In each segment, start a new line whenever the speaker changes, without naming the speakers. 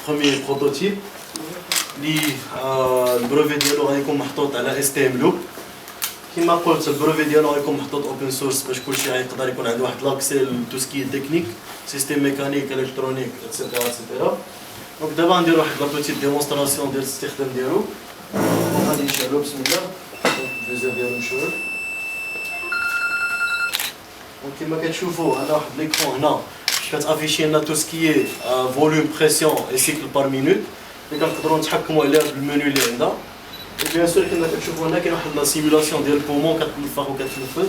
Premier prototype اللي البروفي ديالو غيكون محطوط على STM Loop. كما قلت البروفي ديالو غيكون محطوط اوبن سورس باش كلشي غيقدر يكون عنده واحد لاكسي لتو سكي تكنيك سيستيم ميكانيك الكترونيك اتسيتيرا اتسيتيرا. دونك دابا نديرو واحد لا بوتيت ديمونستراسيون ديال الاستخدام ديالو. غادي نشعلو بسم الله. الفيزور ديالو مشعول. دونك كما كتشوفوا انا واحد ليكرون هنا كتافيشي لنا تو سكي فوليوم بريسيون اي سيكل بار مينوت اللي كنقدروا نتحكموا عليها بالمنيو اللي عندها. بيان سور كما كتشوفوا هنا كاين واحد لا سيمولاسيون ديال البومون كتنفخ وكتنفذ.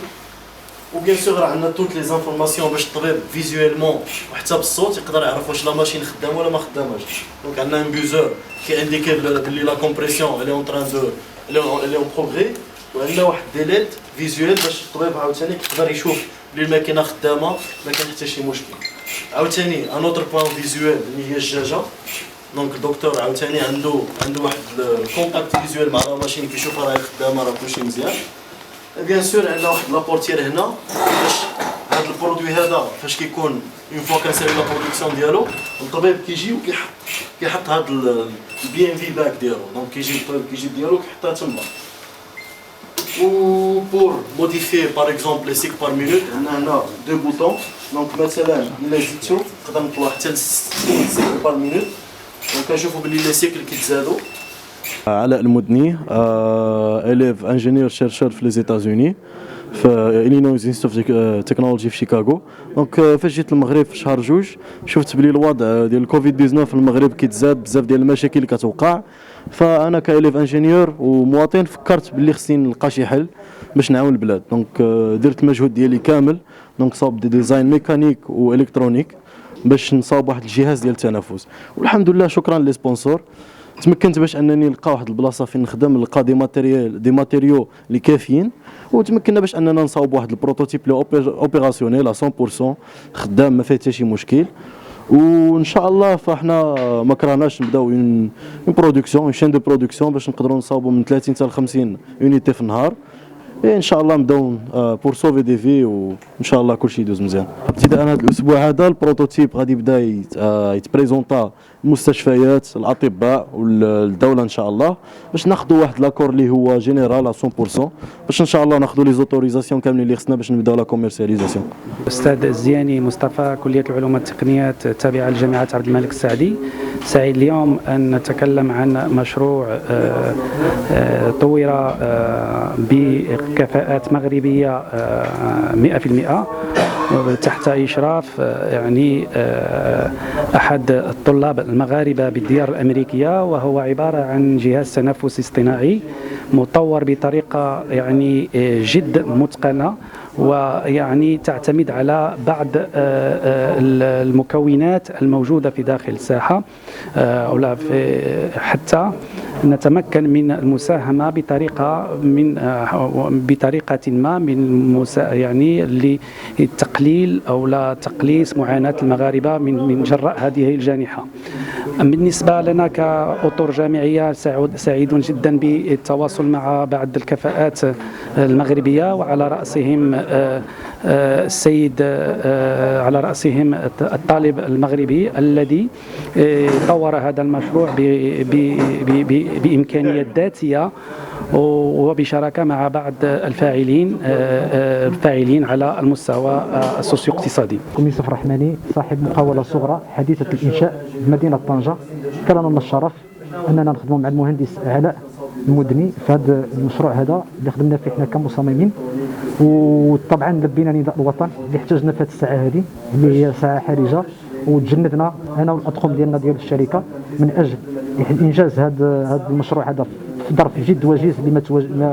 وبيان سور راه عندنا توت لي زانفورماسيون باش الطبيب فيزويلمون وحتى بالصوت يقدر يعرف واش لا ماشين خدامه ولا ما خداماش. دونك عندنا ان بوزور كيانديكي بلي لا كومبريسيون الي اون تران دو الي اون بروغري. وعندنا واحد ديليت فيزويل باش الطبيب عاوتاني يقدر يشوف بلي الماكينه خدامه ما كاين حتى شي مشكل. عاوتاني ان اوتر بوان فيزويل اللي هي الجاجه. دونك الدكتور عاوتاني عنده واحد الكونتاكت فيزويل مع لا ماشين كيشوفها راهي خدامه راه كلشي مزيان. بيان سور عندنا واحد لابورتير هنا باش هذا البرودوي هذا فاش كيكون اون فوا كنسالي لا برودكسيون ديالو الطبيب كيجي وكيحط هذا البي ام في باك ديالو. دونك كيجي الطبيب كيجيب ديالو كيحطها تما. و بور موديفي باغ اكزومبل لي سيك بار مينوت عندنا هنا دو بوطون. دونك مثلا الا زدتو نقدر نطلع حتى 60 سيك بار مينوت. دونك كنشوفوا بلي لي سيكل كيتزادوا.
علاء المدني اليف انجينيور شيرشور في لي زيتازوني في إلينويز انستيتوت تكنولوجي في شيكاغو. دونك فاش جيت المغرب في شهر جوج شفت بلي الوضع ديال الكوفيد 19 في المغرب كيتزاد بزاف ديال المشاكل اللي كتوقع. فانا كاليف انجينيور ومواطن فكرت بلي خصني نلقى شي حل باش نعاون البلاد. دونك درت المجهود ديالي كامل. دونك صاوب دي ديزاين ميكانيك والكترونيك باش نصاوب واحد الجهاز ديال التنفس. والحمد لله شكرا لي سبونسور تمكنت باش انني نلقى واحد البلاصه فين نخدم، نلقى دي ماتيريو اللي كافيين، وتمكنا باش اننا نصاوب واحد البروتوتيب لي اوبيراسيونيل 100% خدام ما فيه حتى شي مشكل. وان شاء الله فاحنا ما كرهناش نبداو اون برودكسيون اون شين دو برودكسيون باش نقدروا نصاوبوا من 30 حتى ل 50 يونيتي في النهار. ان شاء الله نبداو بور سوفي دي في وان شاء الله كلشي يدوز مزيان. ابتداء هذا الاسبوع هذا البروتوتيب غادي يبدا يتبريزونطا المستشفيات الاطباء والدوله ان شاء الله باش ناخذوا واحد لاكور اللي هو جينيرال 100% باش ان شاء الله ناخذوا لي زوتوريزاسيون كاملين اللي خصنا باش نبداو لا كوميرسياليزاسيون.
استاذ الزياني مصطفى كليه العلوم والتقنيات التابعه لجامعه عبد الملك السعدي. سعيد اليوم ان نتكلم عن مشروع طور بكفاءات مغربيه 100% تحت إشراف يعني أحد الطلاب المغاربة بالديار الأمريكية، وهو عبارة عن جهاز تنفس اصطناعي مطور بطريقة يعني جد متقنة، ويعني تعتمد على بعض المكونات الموجودة في داخل الساحة حتى نتمكن من المساهمة بطريقة ما من يعني لتقليل أو لا تقليص معاناة المغاربة من جراء هذه الجائحة. بالنسبة لنا كأطر جامعية سعيد جدا بالتواصل مع بعض الكفاءات المغربية، وعلى رأسهم السيد على رأسهم الطالب المغربي الذي طور هذا المشروع بإمكانيات ذاتية وبشراكة مع بعض الفاعلين على المستوى السوسيو اقتصادي.
يوسف الرحماني صاحب مقاولة صغرى حديثة الإنشاء بمدينة طنجة. كان لنا الشرف أننا نخدم مع المهندس علاء المدني في هذا المشروع هذا اللي خدمنا فيه احنا كمصممين. وطبعا لبينا نداء الوطن اللي احتاجنا في هذه الساعه هذه اللي هي ساعه حرجه، وتجندنا انا والاطقم ديالنا ديال الشركه من اجل انجاز هذا المشروع هذا في ظرف جد وجيز اللي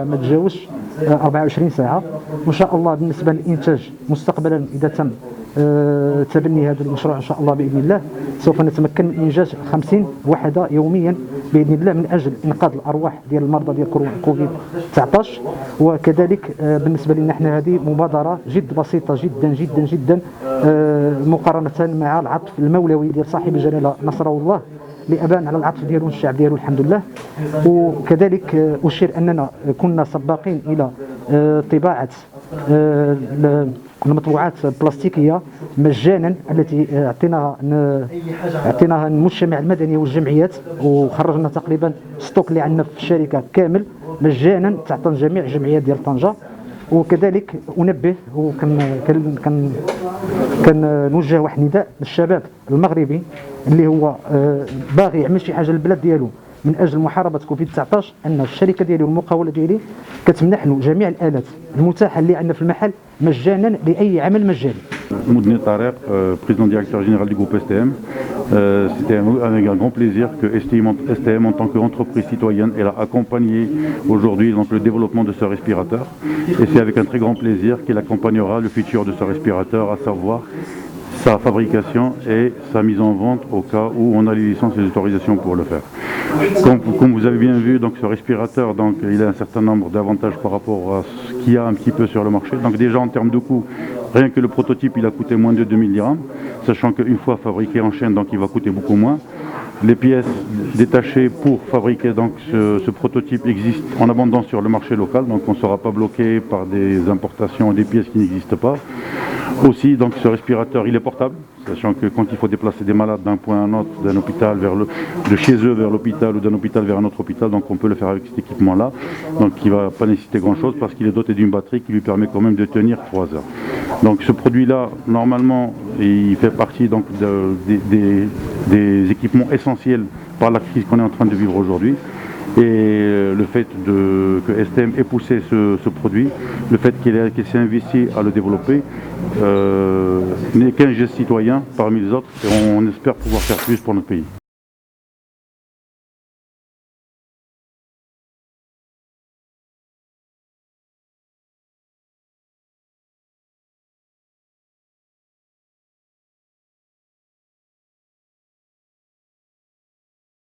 ما تجاوزش 24 ساعه. وان شاء الله بالنسبه للانتاج مستقبلا اذا تم تبني هذا المشروع ان شاء الله باذن الله سوف نتمكن من انجاز 50 وحده يوميا باذن الله من اجل انقاذ الارواح ديال المرضى ديال كوفيد 19. وكذلك بالنسبه لنا احنا هذه مبادره جد بسيطه جدا جدا جدا مقارنه مع العطف المولوي ديال صاحب الجلاله نصره الله اللي ابان على العطف ديالو الشعب ديالو الحمد لله. وكذلك اشير اننا كنا سباقين الى طباعه المطبوعات البلاستيكيه مجانا التي اعطيناها المجتمع المدني والجمعيات، وخرجنا تقريبا ستوك اللي عندنا في الشركه كامل مجانا تحت جميع الجمعيات ديال طنجه. وكذلك انبه كنوجه واحد النداء للشباب المغربي اللي هو باغي يعمل شي حاجه للبلاد ديالو من اجل محاربه كوفيد 19، ان الشركه ديالي والمقاوله ديالي كتمنح له جميع الالات المتاحه اللي عندنا في المحل مجانا لاي عمل مجاني.
Moudni Tarek, président directeur général du groupe STM. C'était avec un grand plaisir que STM en tant qu'entreprise citoyenne, elle a accompagné aujourd'hui donc, le développement de ce respirateur. Et c'est avec un très grand plaisir qu'elle accompagnera le futur de ce respirateur, à savoir sa fabrication et sa mise en vente au cas où on a les licences et les autorisations pour le faire. Comme vous avez bien vu, donc, ce respirateur, donc, il a un certain nombre d'avantages par rapport à ce qu'il y a un petit peu sur le marché. Donc déjà en termes de coût, rien que le prototype il a coûté moins de 2000 dirhams, sachant qu'une fois fabriqué en chaîne, donc, il va coûter beaucoup moins. Les pièces détachées pour fabriquer donc, ce prototype existent en abondance sur le marché local, donc on ne sera pas bloqué par des importations ou des pièces qui n'existent pas. Aussi, donc, ce respirateur, il est portable, sachant que quand il faut déplacer des malades d'un point à un autre, d'un hôpital de chez eux vers l'hôpital ou d'un hôpital vers un autre hôpital, donc on peut le faire avec cet équipement-là, donc qui ne va pas nécessiter grand-chose parce qu'il est doté d'une batterie qui lui permet quand même de tenir 3 heures. Donc ce produit-là, normalement, il fait partie donc, des équipements essentiels par la crise qu'on est en train de vivre aujourd'hui. Et le fait que STM ait poussé ce produit, le fait qu'il s'est investi à le développer, n'est qu'un geste citoyen parmi les autres et on espère pouvoir faire plus pour notre pays.